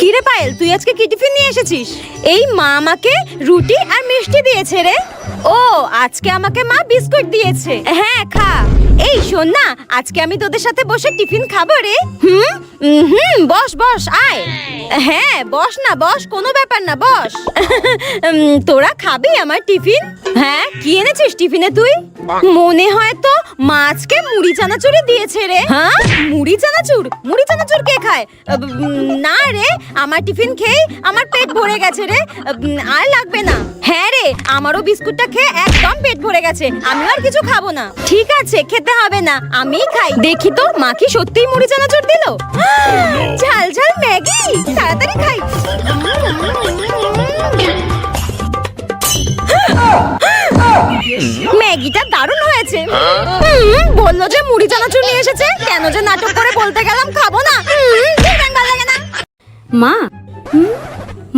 কি রে পায়েল, তুই আজকে কি টিফিন নিয়ে এসেছিস? এই মা আমাকে রুটি আর মিষ্টি দিয়েছে রে। ও, আজকে আমাকে মা বিস্কুট দিয়েছে। হ্যাঁ, খা। এই শোন না, আজকে আমি তোদের সাথে বসে টিফিন খাবো রে। বস বস, আয়। হ্যাঁ বস না, বস, কোনো ব্যাপার না, বস। তোরা খাবি আমার টিফিন? হ্যাঁ, কি এনেছিস টিফিনে তুই? মনে হয় তো মা আজকে মুড়ি চানাচুরি দিয়েছে রে। হ্যাঁ, মুড়ি চানাচুর? মুড়ি চানাচুর কে খায়? না রে, আমার টিফিন খেয়ে আমার পেট ভরে গেছে রে, আর লাগবে না। হ্যাঁ রে, আমারও বিস্কুটটা খেয়ে একদম পেট ভরে গেছে, আমি আর কিছু খাবো না। ঠিক আছে, খেতে হবে না, আমিই খাই। দেখি তো মা কি সত্যিই মুড়ি চানাচুর দিল। ঝাল ঝাল ম্যাগি, তাড়াতাড়ি খাই। ম্যাগিটা দারুণ হয়েছে। বললো যে মুড়ি চানাচুর নিয়ে এসেছে, কেন যে নাটক করে বলতে গেলাম খাবো না। ভালো লাগে না। মা,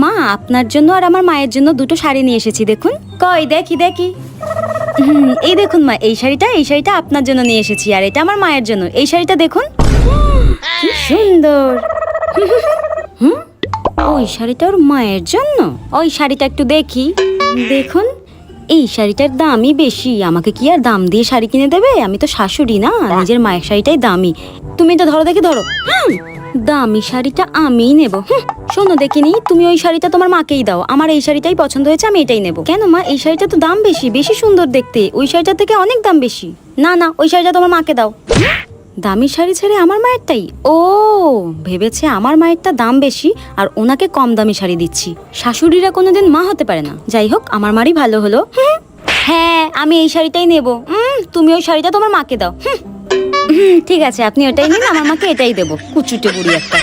মা আপনার জন্য আর আমার মায়ের জন্য দুটো শাড়ি নিয়ে এসেছি, দেখুন। কই দেখি দেখি। এই দেখুন মা, এই শাড়িটা আপনার জন্য নিয়ে এসেছি, আর এটা আমার মায়ের জন্য। এই শাড়িটা দেখুন, কি সুন্দর। ওই শাড়িটা ওর মায়ের জন্য। ওই শাড়িটা একটু দেখি। দেখুন, এই শাড়িটার দামই বেশি। আমাকে কি আর দাম দিয়ে শাড়ি কিনে দেবে? আমি তো শাশুড়ি না, নিজের মায়ের শাড়িটাই দামি। তুমি তো ধরো দেখি, ধরো। দামি শাড়িটা আমিই নেব। শোনো দেখিনি, তুমি ওই শাড়িটা তোমার মাকেই দাও। আমার এই শাড়িটাই পছন্দ হয়েছে, আমি এটাই নেব। কেন মা, এই শাড়িটা তো দাম বেশি, বেশি সুন্দর দেখতে। ওই শাড়িটার থেকে অনেক দাম বেশি। না না, ওই শাড়িটা তোমার মাকে দাও। দামি শাড়ি ছেড়ে আমার মায়েরটাই? ও, ভেবেছে আমার মায়েরটা দাম বেশি আর ওনাকে কম দামি শাড়ি দিচ্ছি। শাশুড়িরা কোনোদিন মা হতে পারে না। যাই হোক, আমার মারই ভালো হলো। হ্যাঁ, আমি এই শাড়িটাই নেব। তুমি ওই শাড়িটা তোমার মাকে দাও। ঠিক আছে, আপনি ওটাই নিন, আমার মাকে এটাই দেবো। কুচুটে বুড়ি একটা।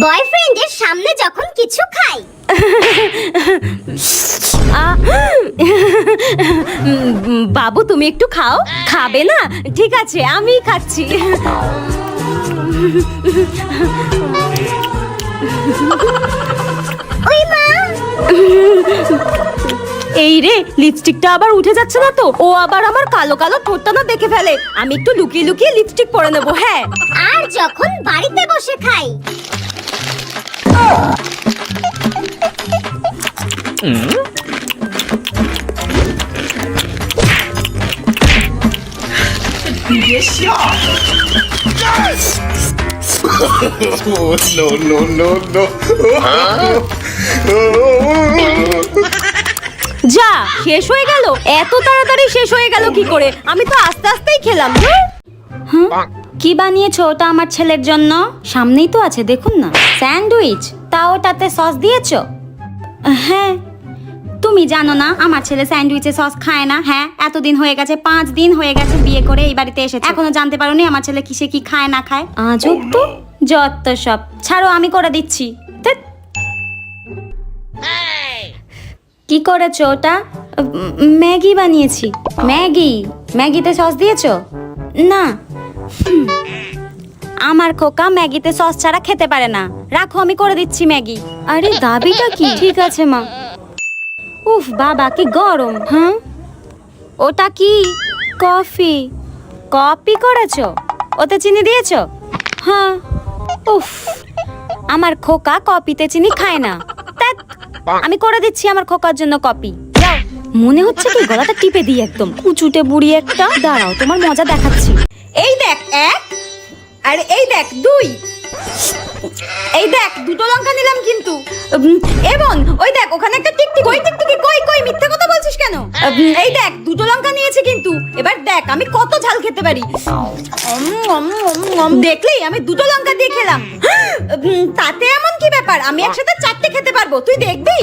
বয়ফ্রেন্ডের সামনে যখন কিছু খাই। বাবু, তুমি একটু খাও। খাবে না? ঠিক আছে, আমি খাচ্ছি। ওই মা, এই রে, লিপস্টিকটা আবার উঠে যাচ্ছে না তো? ও আবার আমার কালো কালো ঠোঁটটা না দেখে ফেলে। আমি একটু লুকিয়ে লুকিয়ে লিপস্টিক পরে নেবো। হ্যাঁ, আর যখন বাড়িতে বসে খাই। No, no, no, no. যা, শেষ হয়ে গেল? এত তাড়াতাড়ি শেষ হয়ে গেল কি করে? আমি তো আস্তে আস্তেই খেলাম। কি বানিয়েছো ওটা আমার ছেলের জন্য? সামনেই তো আছে, দেখুন না। স্যান্ডউইচ? তা ওটাতে সস দিয়েছো? হ্যাঁ। তুমি জানো না আমার ছেলে স্যান্ডউইচে সস খায় না? হ্যাঁ, এতদিন হয়ে গেছে, 5 দিন হয়ে গেছে বিয়ে করে এই বাড়িতে এসেছে, এখনো জানতে পারোনি আমার ছেলে কিসে কি খায় না খায়? আজব তো, যত সব। ছাড়ো, আমি করে দিচ্ছি। কি করেছো ওটা? ম্যাগি বানিয়েছি। ম্যাগি? ম্যাগিতে সস দিয়েছো? না। আমার খোকা ম্যাগিতে সস ছাড়া খেতে পারে না। রাখো, আমি করে দিচ্ছি ম্যাগি। আরে দাবিটা কি? ঠিক আছে মা। উফ বাবা, কি গরম। হ্যাঁ, ওটা কি? কফি? কপি করেছো? ওতে চিনি দিয়েছো? হ্যাঁ। উফ, আমার খোকা কপিতে চিনি খায় না। আমি করে দিচ্ছি আমার খোকার জন্য কপি। যাও। মনে হচ্ছে কি গলাটা টিপে দিই একদম। কুচুটে বুড়ি একটা। দাঁড়াও, তোমার মজা দেখাচ্ছি। এই দেখ 1, আর এই দেখ 2। এই দেখ, 2টো লঙ্কা নিলাম কিন্তু। এবং ওই দেখ, ওখানে একটা টিকটিক। কই টিকটিকি? কই কই, মিথ্যা কথা বলছিস কেন? এই দেখ, 2টো লঙ্কা নিয়েছি কিন্তু। এবার দেখ আমি কত ঝাল খেতে পারি। দেখলি, আমি 2টো লঙ্কা দিয়ে খেলাম। তাতে এমন কি ব্যাপার? আমি একসাথে 4টে খেতে পারবো, তুই দেখবি।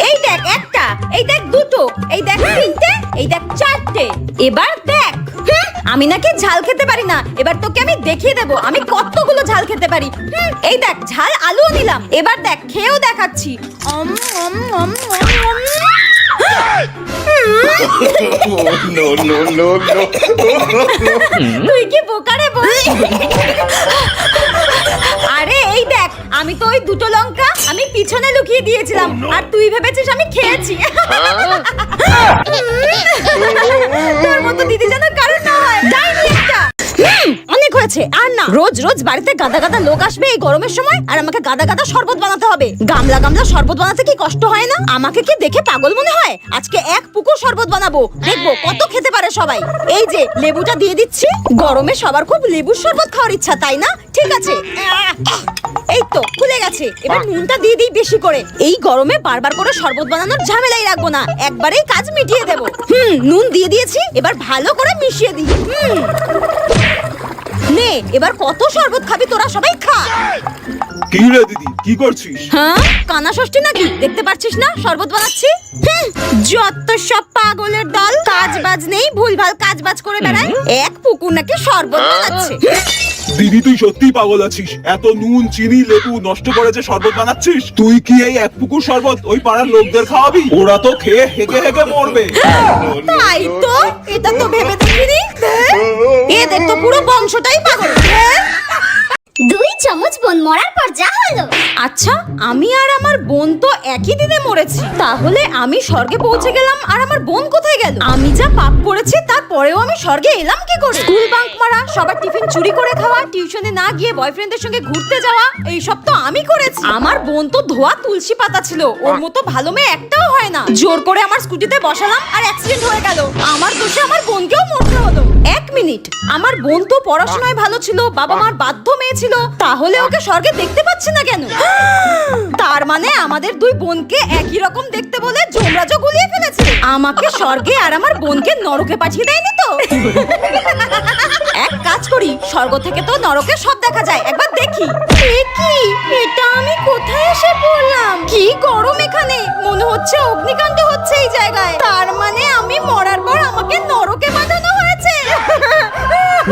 এই দেখ 1টা, এই দেখ 2টো, এই দেখ 3টে, এই দেখ 4টে। এবার দেখ, আমি নাকি ঝাল খেতে পারি না। এবার তোকে আমি দেখিয়ে দেবো আমি কতগুলো ঝাল খেতে পারি। এই দেখ, ঝাল আলুও নিলাম। এবার দেখ, খেয়েও দেখাচ্ছি। No, no, no, no. তুই কি বোকা রে বল? আরে এই দেখ, আমি তো ওই 2টো লঙ্কা আমি পিছনে লুকিয়ে দিয়েছিলাম, আর তুই ভেবেছিস আমি খেয়েছি। তোর মতো দিদি যেন কারণ না হয়। ডাইনি একটা। অনেক অনেক হয়েছে, আর না। রোজ রোজ বাড়িতে গাদা গাদা লোক আসবে এই গরমের সময়, আর আমাকে গাদা গাদা শরবত বানাতে হবে। গামলা গামলা শরবত বানাতে কি কষ্ট হয় না? আমাকে কি দেখে পাগল মনে হয়? আজকে এক পুকুর শরবত বানাবো, দেখবো কত খেতে পারে সবাই। এই যে লেবুটা দিয়ে দিচ্ছি। গরমে সবার খুব লেবুর শরবত খাওয়ার ইচ্ছা, তাই না? ঠিক আছে, এই তো খুলে গেছে। এবার নুনটা দিয়ে দিই বেশি করে। এই গরমে বারবার করে শরবত বানানোর ঝামেলাই রাখবো না, একবারেই কাজ মিটিয়ে দেবো। নুন দিয়ে দিয়েছি, এবার ভালো করে মিশিয়ে দিই। নে, এবার কত শরবত খাবি তোরা? সবাই খা। কি রে দিদি, কি করছিস? হ্যাঁ, কানা ষষ্ঠী নাকি? দেখতে পাচ্ছিস না শরবত বানাচ্ছি? যত সব পাগলের দল, কাজ বাজ নেই, ভুলভাল কাজ বাজ করে বেড়ায়। এক পুকুর নাকি শরবত বানাচ্ছে। দিদি তুই সত্যিই পাগল আছিস। এত নুন চিনি লেবু নষ্ট করে যে শরবত বানাচ্ছিস, তুই কি এই এক পুকুর শরবত ওই পাড়ার লোকদের খাওয়াবি? ওরা তো খেয়ে হেগে হেগে মরবে। তাই তো, এটা তো ভেবে দেখিনি। এদের তো পুরো বংশটাই পাগল। 2 চামচ বোন মরার পর যা হলো। আচ্ছা, আমি আর আমার বোন তো একই দিনে মরেছি, তাহলে আমি স্বর্গে পৌঁছে গেলাম আর আমার বোন কোথায় গেল? আমি যা পাপ করেছি তারপরেও আমি স্বর্গে এলাম কি করে? স্কুল বাঙ্ক মারা, সবার টিফিন চুরি করে খাওয়া, টিউশনে না গিয়ে বয়ফ্রেন্ডের সঙ্গে ঘুরতে যাওয়া, এইসব তো আমি করেছি। আমার বোন তো ধোয়া তুলসী পাতা ছিল, ওর মতো ভালো মেয়ে একটাও হয় না। জোর করে আমার স্কুটিতে বসালাম আর অ্যাক্সিডেন্ট হয়ে গেল। আমার দোষে আমার বোনকেও মরতে হলো। 1 মিনিট, আমার বোন তো পড়াশোনায় ভালো ছিল, বাবা মার বাধ্য মেয়ে ছিল, তাহলে ওকে স্বর্গে দেখতে পাচ্ছি না কেন? তার মানে আমাদের 2 বোনকে একই রকম দেখতে বলে যমরাজও গুলিয়ে ফেলেছে। আমাকে স্বর্গে আর আমার বোনকে নরকে পাঠিয়ে দেয়নি তো? এক কাজ করি, স্বর্গ থেকে তো নরকে সব দেখা যায়, একবার দেখি। কি এটা, আমি কোথায় এসে পড়লাম? কি গরম এখানে, মনে হচ্ছে অগ্নিকাণ্ড হচ্ছে এই জায়গায়। তার মানে আমি মরার পর আমাকে নরকে পাঠানো হয়েছে।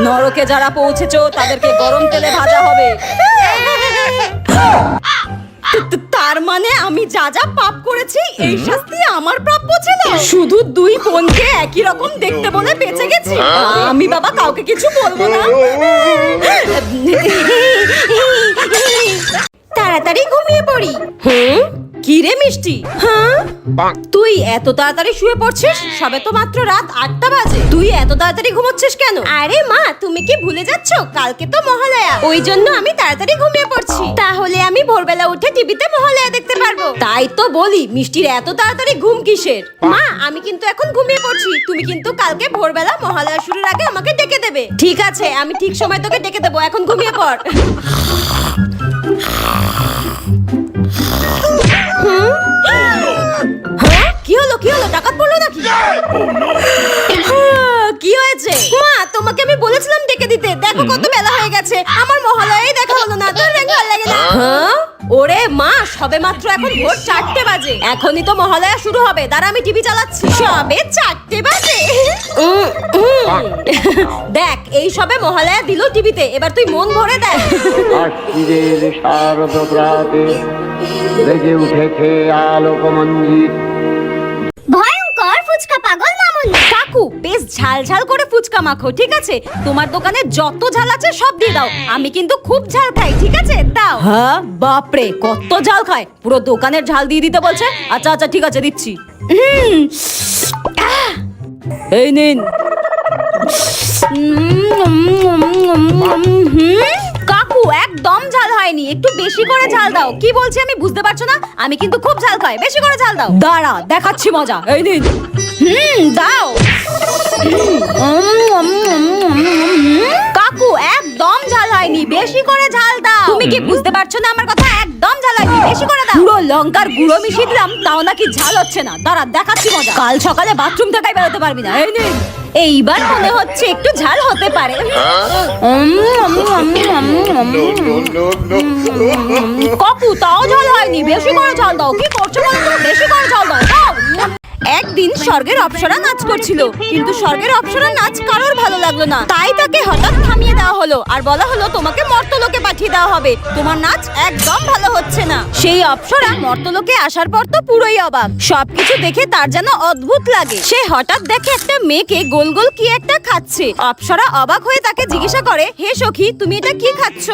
নরকে যারা পৌঁছেছো তাদেরকে গরম তেলে ভাজা হবে। তার মানে আমি যা যা পাপ করেছি এই শাস্তি আমার প্রাপ্য ছিল। শুধু 2 বোনকে একই রকম দেখতে বলে বেঁচে গেছি। আমি বাবা কাউকে কিছু বলবো না। তাড়াতাড়ি ঘুমিয়ে পড়ি। কি রে মিষ্টি, হ্যাঁ তুই এত তাড়াতাড়ি শুয়ে পড়ছিস? সবে তো মাত্র রাত 8টা বাজে, তুই এত তাড়াতাড়ি ঘুমোচ্ছিস কেন? আরে মা, তুমি কি ভুলে যাচ্ছ কালকে তো মহালয়া, ওই জন্য আমি তাড়াতাড়ি ঘুমিয়ে পড়ছি। তাহলে আমি ভোরবেলা উঠে টিভিতে মহালয়া দেখতে পারবো। তাই তো বলি, মিষ্টির এত তাড়াতাড়ি ঘুম কিসের? মা, আমি কিন্তু এখন ঘুমিয়ে পড়ছি, তুমি কিন্তু কালকে ভোরবেলা মহালয়া শুরুর আগে আমাকে ডেকে দেবে। ঠিক আছে, আমি ঠিক সময় তোকে ডেকে দেবো, এখন ঘুমিয়ে পড়। কি হলো, কি হলো, ডাকাত পড়লো নাকি? কি হয়েছে মা? তোমাকে আমি বলেছিলাম ডেকে দিতে, দেখো কত বেলা হয়ে গেছে, আমার মহালয়াই দেখা হলো না। তোর ভালো লাগে না? ওরে মা, সবে মাত্র এখন ভোর 4টে বাজে, এখনই তো মহালয়া শুরু হবে। দাঁড়া, আমি টিভি চালাচ্ছি। সবে 4টে বাজে? দেখ, এই সবে মহালয়া দিল টিভিতে, এবার তুই মন ভরে দেখ। আশ্বিরের শারদ প্রাতে বেজে উঠেছে আলোকমঞ্জিত। ভয়ঙ্কর ফুচকা পাগল মামুন। কাকু, বেশ ঝাল ঝাল করে ফুচকা মাখো, ঠিক আছে? তোমার দোকানে যত ঝাল আছে সব দিয়ে দাও, আমি কিন্তু খুব ঝাল খাই, ঠিক আছে? দাও। হ্যাঁ, বাপরে কত ঝাল খায়, পুরো দোকানের ঝাল দিয়ে দিতে বলছে। আচ্ছা আচ্ছা, ঠিক আছে, দিচ্ছি। এই নিন। কাকু, একদম ঝাল হয়নি, একটু বেশি করে ঝাল দাও। কি বলছি আমি বুঝতে পারছো না? আমি কিন্তু খুব ঝাল খাই, বেশি করে ঝাল দাও। দাঁড়া, দেখাচ্ছি মজা। এই নিন। দাও। কাকু, একদম ঝাল হয়নি, বেশি করে ঝাল দাও। তুমি কি বুঝতে পারছো না আমার কথা? একদম ঝাল হয়নি, বেশি করে দাও। পুরো লঙ্কার গুঁড়ো মিশিয়ে দিলাম, তাও নাকি ঝাল হচ্ছে না। দাঁড়া, দেখাচ্ছি মজা। কাল সকালে বাথরুম থেকে বেরোতে পারবি না। এই নিন। এইবার মনে হচ্ছে একটু ঝাল হতে পারে। কাকু, তাও ঝাল হয়নি, বেশি করে ঝাল দাও। কি করছো বলো তো? বেশি করে ঝাল দাও। একদিন স্বর্গের অপ্সরা নাচ করছিল, কিন্তু স্বর্গের অপ্সরা নাচ কারোর ভালো লাগলো না, তাই তাকে হঠাৎ থামিয়ে দেওয়া হলো আর বলা হলো তোমাকে মর্তলোকে পাঠিয়ে দেওয়া হবে, তোমার নাচ একদম ভালো হচ্ছে না। সেই অপ্সরা মর্তলোকে আসার পর তো পুরোই অবাক, সবকিছু দেখে তার যেন অদ্ভুত লাগে। সে হঠাৎ দেখে একটা মেয়েকে গোল গোল কি একটা খাচ্ছে। অপ্সরা অবাক হয়ে তাকে জিজ্ঞাসা করে, হে সখী, তুমি এটা কি খাচ্ছ?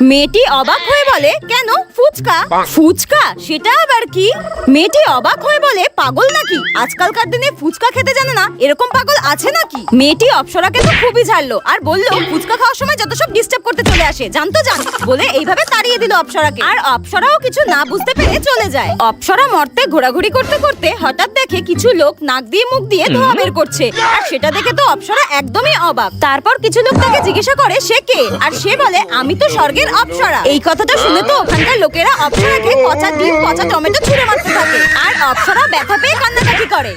মেয়েটি অবাক হয়ে বলে, কেন, ফুচকা। ফুচকা? সেটা আবার কি? মেয়েটি অবাক হয়ে বলে, পাগল নাকি, আজকালকার দিনে ফুচকা খেতে জানে না এরকম পাগল আছে নাকি? মেয়েটি অপ্সরাকে তো খুবই ঝাড়লো আর বললো ফুচকা খাওয়ার সময় যত সব ডিস্টার্ব করতে চলে আসে জানতো জান বলে এইভাবে তাড়িয়ে দিল অপ্সরাকে। আর অপ্সরাও কিছু না বুঝতে পেরে চলে যায়। অপ্সরা মর্তে ঘোরাঘুরি করতে করতে হঠাৎ দেখে কিছু লোক নাক দিয়ে মুখ দিয়ে ধোঁয়া বের করছে আর সেটা দেখে তো অপ্সরা একদমই অবাক। তারপর কিছু লোক তাকে জিজ্ঞাসা করে সে কে, আর সে বলে আমি তো স্বর্গের অপ্সরা। এই কথাটা শুনে তো ওখানকার লোকেরা অপ্সরাকে পচা ডিম পচা টমেটো ছুঁড়ে মারতে থাকে আর অপ্সরা ব্যথা পেয়ে কান্নাকাটি করে।